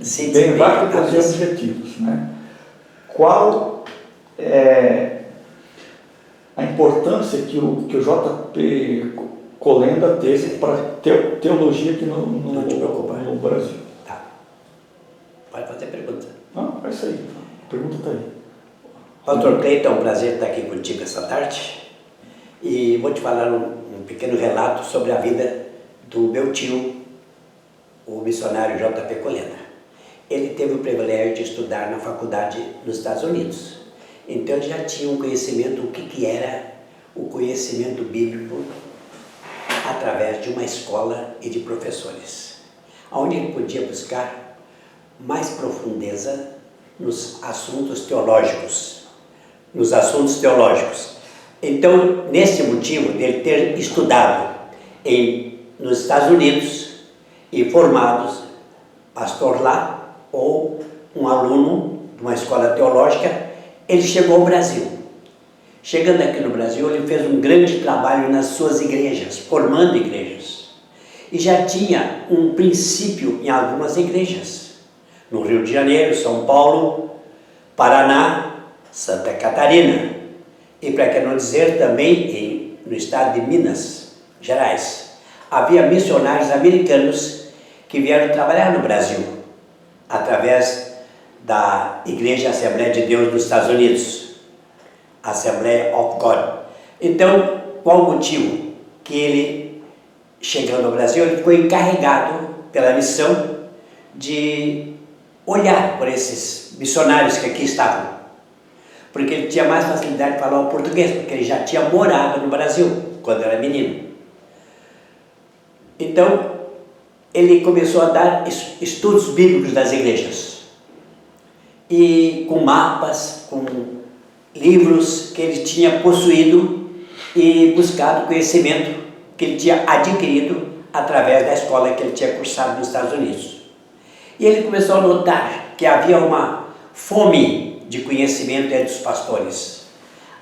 Tem vários objetivos, né? Qual é a importância que o JP Colenda teve para teologia aqui no Brasil? Tá. Pode fazer pergunta. Não, é isso aí. A pergunta está aí. Pastor Cleiton, é um prazer estar aqui contigo essa tarde. E vou te falar um pequeno relato sobre a vida do meu tio, o missionário JP Colenda. Ele teve o privilégio de estudar na faculdade nos Estados Unidos. Então ele já tinha um conhecimento, o que era o conhecimento bíblico através de uma escola e de professores, onde ele podia buscar mais profundeza nos assuntos teológicos. Então, nesse motivo dele ter estudado nos Estados Unidos e formado pastor lá, ou um aluno de uma escola teológica, ele chegou ao Brasil. Chegando aqui no Brasil, ele fez um grande trabalho nas suas igrejas, formando igrejas. E já tinha um princípio em algumas igrejas, no Rio de Janeiro, São Paulo, Paraná, Santa Catarina, e para que não dizer também no estado de Minas Gerais. Havia missionários americanos que vieram trabalhar no Brasil, através da Igreja Assembleia de Deus dos Estados Unidos, Assembleia of God. Então, qual o motivo? Que ele, chegando ao Brasil, ele ficou encarregado pela missão de olhar por esses missionários que aqui estavam, porque ele tinha mais facilidade de falar o português, porque ele já tinha morado no Brasil quando era menino. Então, ele começou a dar estudos bíblicos das igrejas, e com mapas, com livros que ele tinha possuído e buscado conhecimento que ele tinha adquirido através da escola que ele tinha cursado nos Estados Unidos. E ele começou a notar que havia uma fome de conhecimento entre os pastores.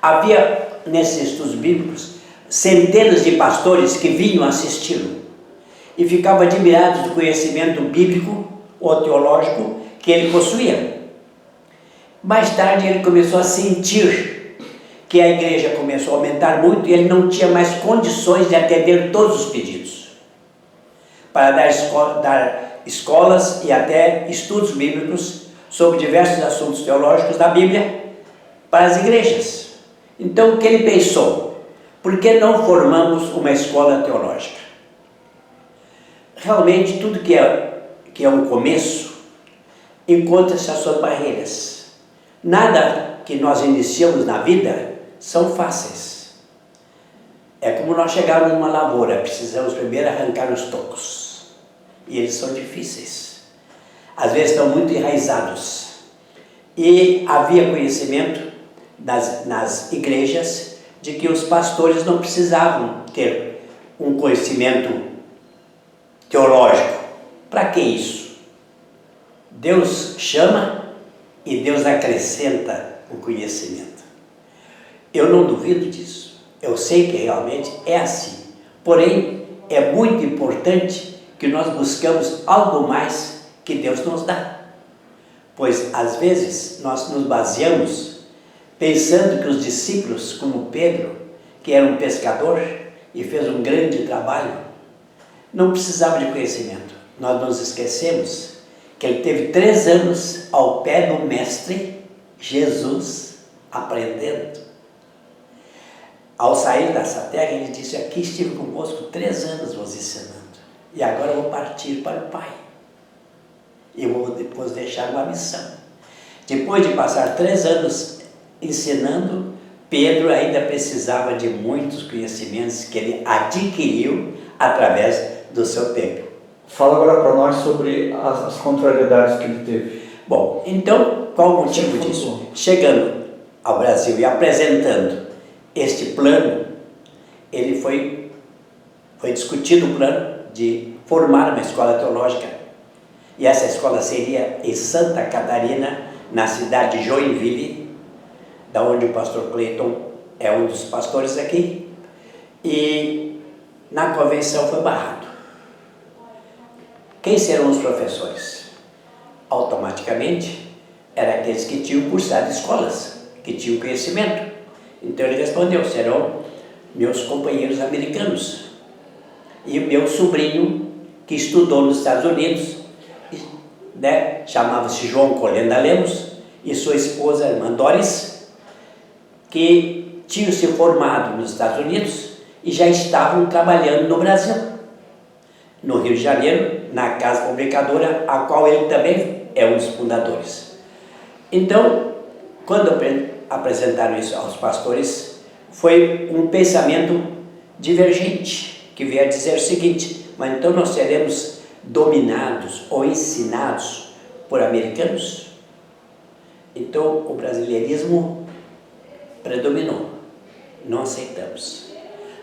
Havia, nesses estudos bíblicos, centenas de pastores que vinham assisti-lo e ficavam admirados do conhecimento bíblico ou teológico que ele possuía. Mais tarde ele começou a sentir que a igreja começou a aumentar muito e ele não tinha mais condições de atender todos os pedidos para dar escolas e até estudos bíblicos sobre diversos assuntos teológicos da Bíblia para as igrejas. Então o que ele pensou? Por que não formamos uma escola teológica? Realmente tudo que é um começo encontra-se as suas barreiras. Nada que nós iniciamos na vida são fáceis. É como nós chegarmos numa lavoura, precisamos primeiro arrancar os tocos. E eles são difíceis. Às vezes estão muito enraizados. E havia conhecimento nas igrejas de que os pastores não precisavam ter um conhecimento teológico. Para que isso? Deus chama e Deus acrescenta o conhecimento. Eu não duvido disso. Eu sei que realmente é assim. Porém, é muito importante que nós buscamos algo mais que Deus nos dá. Pois, às vezes, nós nos baseamos pensando que os discípulos, como Pedro, que era um pescador e fez um grande trabalho, não precisava de conhecimento. Nós nos esquecemos que ele teve 3 anos ao pé do mestre Jesus, aprendendo. Ao sair dessa terra, ele disse: aqui estive convosco 3 anos vos ensinando, e agora vou partir para o Pai. E vou depois deixar uma missão. Depois de passar 3 anos ensinando, Pedro ainda precisava de muitos conhecimentos que ele adquiriu através do seu tempo. Fala agora para nós sobre as contrariedades que ele teve. Bom, então, qual o motivo disso? Chegando ao Brasil e apresentando este plano, ele foi discutido o plano de formar uma escola teológica. E essa escola seria em Santa Catarina, na cidade de Joinville, da onde o pastor Cleiton é um dos pastores aqui. E na convenção foi barrado. Quem serão os professores? automaticamente eram aqueles que tinham cursado escolas, que tinham conhecimento. Então ele respondeu: serão meus companheiros americanos. E o meu sobrinho, que estudou nos Estados Unidos, né, chamava-se João Colenda Lemos, e sua esposa, a irmã Doris, que tinham se formado nos Estados Unidos e já estavam trabalhando no Brasil, no Rio de Janeiro, na casa publicadora, a qual ele também é um dos fundadores. Então, quando apresentaram isso aos pastores, foi um pensamento divergente, que veio a dizer o seguinte: mas então nós seremos dominados ou ensinados por americanos? Então o brasileirismo predominou, não aceitamos.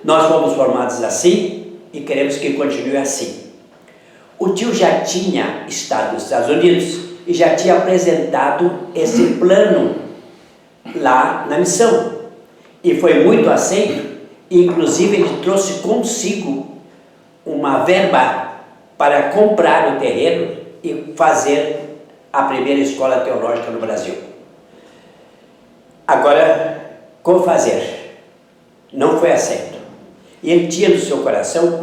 Nós fomos formados assim e queremos que continue assim. O tio já tinha estado nos Estados Unidos e já tinha apresentado esse plano lá na missão, e foi muito aceito. Inclusive ele trouxe consigo uma verba para comprar o terreno e fazer a primeira escola teológica no Brasil. Agora, como fazer? Não foi aceito. E ele tinha no seu coração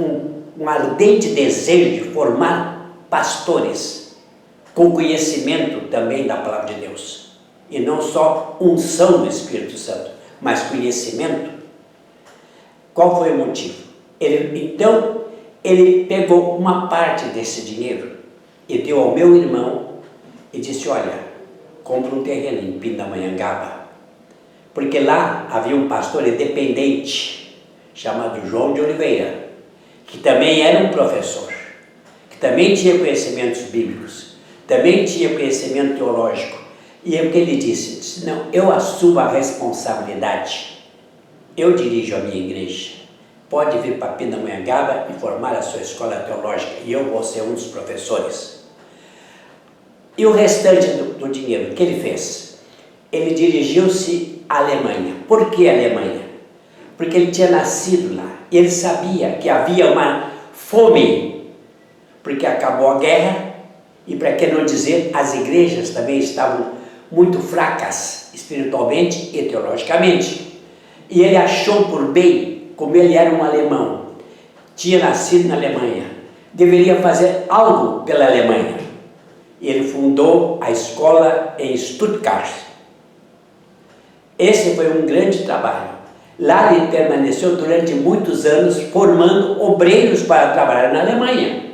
um ardente desejo de formar pastores com conhecimento também da palavra de Deus, e não só unção do Espírito Santo, mas conhecimento. Qual foi o motivo? Então ele pegou uma parte desse dinheiro e deu ao meu irmão e disse: olha, compra um terreno em Pindamonhangaba, porque lá havia um pastor independente chamado João de Oliveira, que também era um professor, que também tinha conhecimentos bíblicos, também tinha conhecimento teológico. E o que ele disse? Não, eu assumo a responsabilidade, eu dirijo a minha igreja, pode vir para Pindamonhangaba e formar a sua escola teológica, e eu vou ser um dos professores. E o restante do dinheiro, o que ele fez? Ele dirigiu-se à Alemanha. Por que Alemanha? Porque ele tinha nascido lá, e ele sabia que havia uma fome, porque acabou a guerra, e para que não dizer, as igrejas também estavam muito fracas espiritualmente e teologicamente. E ele achou por bem, como ele era um alemão, tinha nascido na Alemanha, deveria fazer algo pela Alemanha. E ele fundou a escola em Stuttgart. Esse foi um grande trabalho. Lá ele permaneceu durante muitos anos formando obreiros para trabalhar na Alemanha.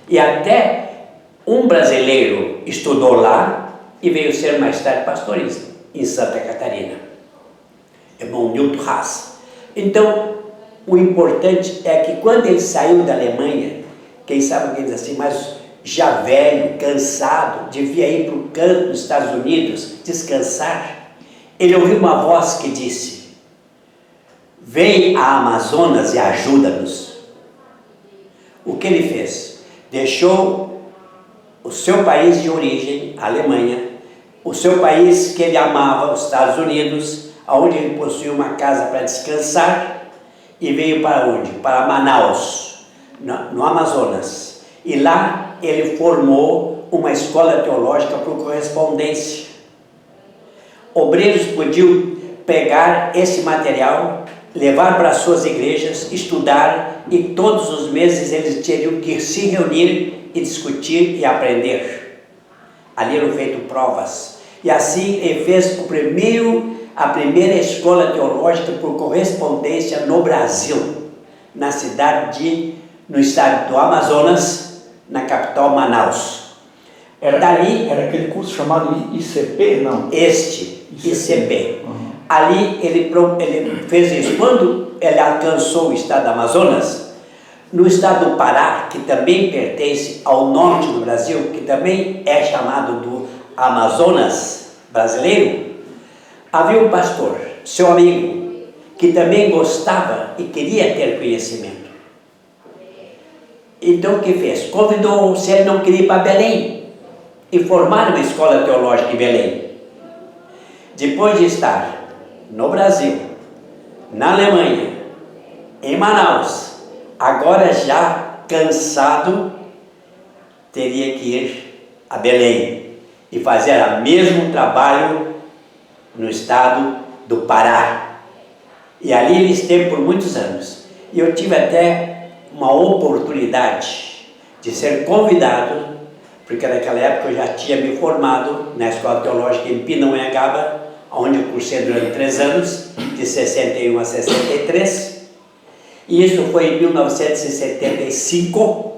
E até um brasileiro estudou lá e veio ser mais tarde pastor em Santa Catarina, irmão Newton Haas. Então, o importante é que quando ele saiu da Alemanha, quem sabe alguém diz assim, mas já velho, cansado, devia ir para o campo dos Estados Unidos descansar, ele ouviu uma voz que disse: vem a Amazonas e ajuda-nos. O que ele fez? Deixou o seu país de origem, a Alemanha, o seu país que ele amava, os Estados Unidos, onde ele possuía uma casa para descansar, e veio para onde? Para Manaus, no Amazonas. E lá ele formou uma escola teológica por correspondência. Obreiros podiam pegar esse material, levar para suas igrejas, estudar, e todos os meses eles teriam que se reunir e discutir e aprender. Ali eram feitas provas. E assim ele fez a primeira escola teológica por correspondência no Brasil, na cidade no estado do Amazonas, na capital Manaus. Era aquele curso chamado ICP, não? ICP. Uhum. Ali ele fez isso. Quando ele alcançou o estado do Amazonas, no estado do Pará, que também pertence ao norte do Brasil, que também é chamado do Amazonas brasileiro, havia um pastor, seu amigo, que também gostava e queria ter conhecimento. Então o que fez? Convidou, se ele não queria ir para Belém e formar uma escola teológica em Belém. Depois de estar no Brasil, na Alemanha, em Manaus, agora já cansado, teria que ir a Belém. e fazer o mesmo trabalho no estado do Pará. E ali ele esteve por muitos anos. E eu tive até uma oportunidade de ser convidado, porque naquela época eu já tinha me formado na Escola Teológica em Pindamonhangaba, onde eu cursei durante 3 anos, de 61 a 63. E isso foi em 1975,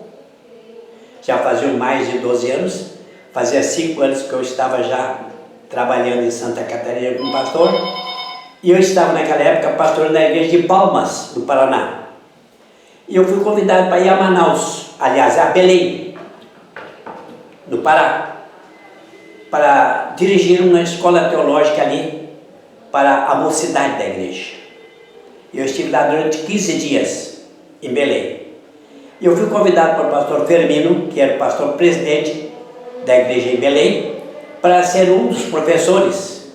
já faziam mais de 12 anos. Fazia 5 anos que eu estava já trabalhando em Santa Catarina como pastor, e eu estava naquela época pastor na igreja de Palmas, no Paraná. E eu fui convidado para ir a Manaus, aliás, a Belém, no Pará, para dirigir uma escola teológica ali para a mocidade da igreja. E eu estive lá durante 15 dias, em Belém. E eu fui convidado pelo pastor Firmino, que era o pastor presidente da igreja em Belém, para ser um dos professores.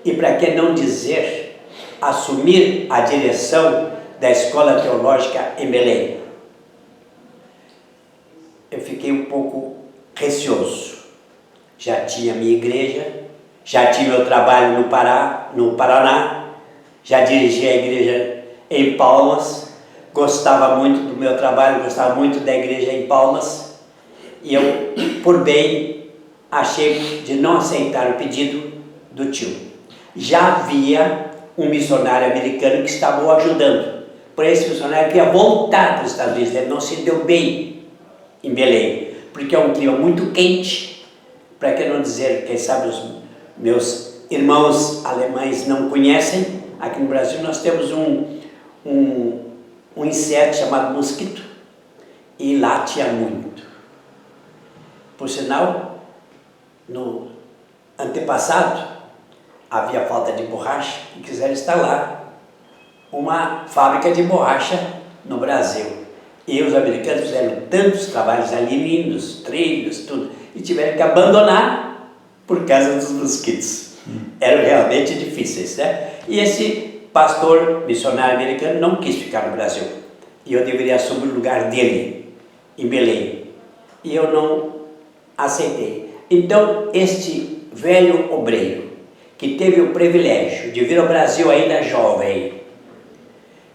E para que não dizer, assumir a direção da escola teológica em Belém. Eu fiquei um pouco receoso. Já tinha minha igreja, já tinha meu trabalho no Paraná, já dirigia a igreja em Palmas, gostava muito do meu trabalho, gostava muito da igreja em Palmas, e eu, por bem, achei de não aceitar o pedido do tio. Já havia um missionário americano que estava o ajudando, por esse missionário queria voltar para os Estados Unidos, ele não se deu bem em Belém, porque é um clima muito quente, para que não dizer, quem sabe os meus irmãos alemães não conhecem, aqui no Brasil nós temos um inseto chamado mosquito, e lá tinha muito. Por sinal, no antepassado, havia falta de borracha e quiseram instalar uma fábrica de borracha no Brasil. E os americanos fizeram tantos trabalhos ali, lindos, trilhos, tudo, e tiveram que abandonar por causa dos mosquitos. Eram realmente difíceis, né? E esse pastor missionário americano não quis ficar no Brasil. E eu deveria assumir o lugar dele, em Belém. E eu não aceitei. Então, este velho obreiro, que teve o privilégio de vir ao Brasil ainda jovem,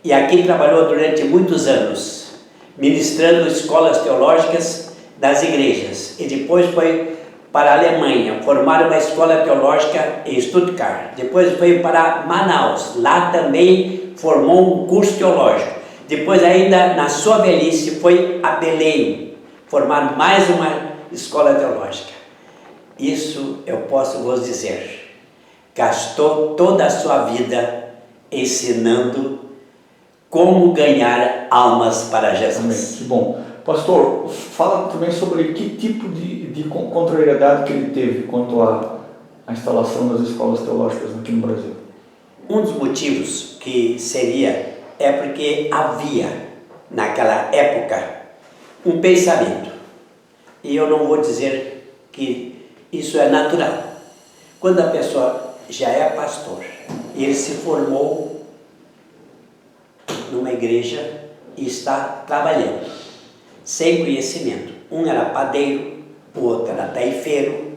e aqui trabalhou durante muitos anos, ministrando escolas teológicas das igrejas, e depois foi para a Alemanha, formar uma escola teológica em Stuttgart, depois foi para Manaus, lá também formou um curso teológico, depois ainda na sua velhice foi a Belém, formar mais uma escola teológica. Isso eu posso vos dizer, gastou toda a sua vida ensinando como ganhar almas para Jesus. Que bom. Pastor, fala também sobre que tipo de contrariedade que ele teve quanto à instalação das escolas teológicas aqui no Brasil. Um dos motivos que seria é porque havia, naquela época, um pensamento. E eu não vou dizer que isso é natural. Quando a pessoa já é pastor e ele se formou numa igreja e está trabalhando, sem conhecimento. Um era padeiro, o outro era taifeiro,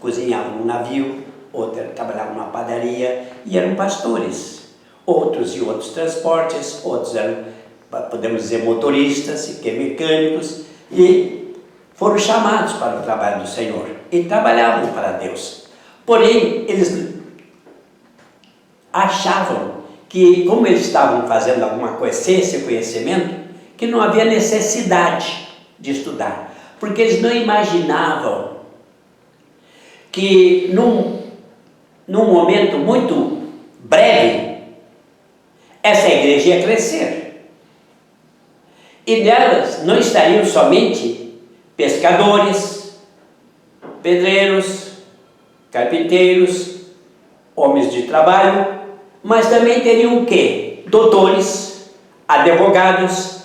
cozinhava num navio, outro trabalhava numa padaria e eram pastores. Outros em outros transportes, outros eram, podemos dizer, motoristas e mecânicos, e foram chamados para o trabalho do Senhor e trabalhavam para Deus. Porém, eles achavam que, como eles estavam fazendo alguma coisa sem esse conhecimento, que não havia necessidade de estudar, porque eles não imaginavam que num momento muito breve essa igreja ia crescer e nelas não estariam somente pescadores, pedreiros, carpinteiros, homens de trabalho, mas também teriam o quê? Doutores, advogados,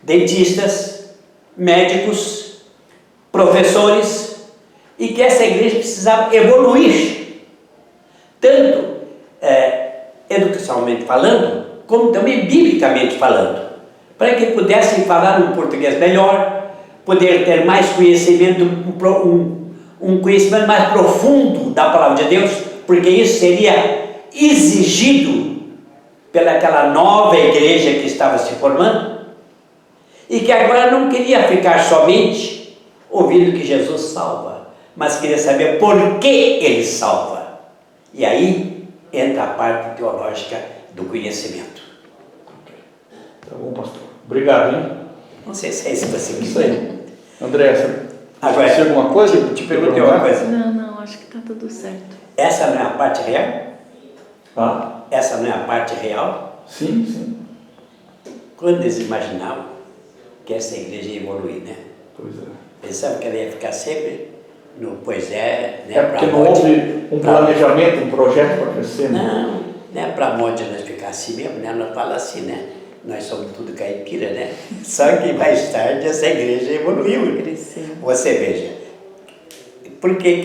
dentistas, médicos, professores, e que essa igreja precisava evoluir, tanto educacionalmente falando, como também biblicamente falando, para que pudessem falar um português melhor, poder ter mais conhecimento, um conhecimento mais profundo da palavra de Deus, porque isso seria exigido pelaquela nova igreja que estava se formando e que agora não queria ficar somente ouvindo que Jesus salva, mas queria saber por que ele salva. E aí entra a parte teológica do conhecimento. Tá bom, pastor. Obrigado, hein? Não sei se é isso que você quis. Isso aí. André, você Agora, esqueceu alguma coisa? Te perguntei uma coisa. Não, acho que está tudo certo. Essa não é a parte real? Ah, Essa não é a parte real? sim, sim. Quando eles imaginavam que essa igreja ia evoluir, né? Pois é. Pensavam que ela ia ficar sempre no pois é, né? É porque não houve um planejamento, um projeto para crescer, né? Não, não é para modo de nós ficar assim mesmo, né? Nós falamos assim, né? Nós somos tudo caipira, né? Só que mais tarde essa igreja evoluiu. Cresceu. Você veja, por que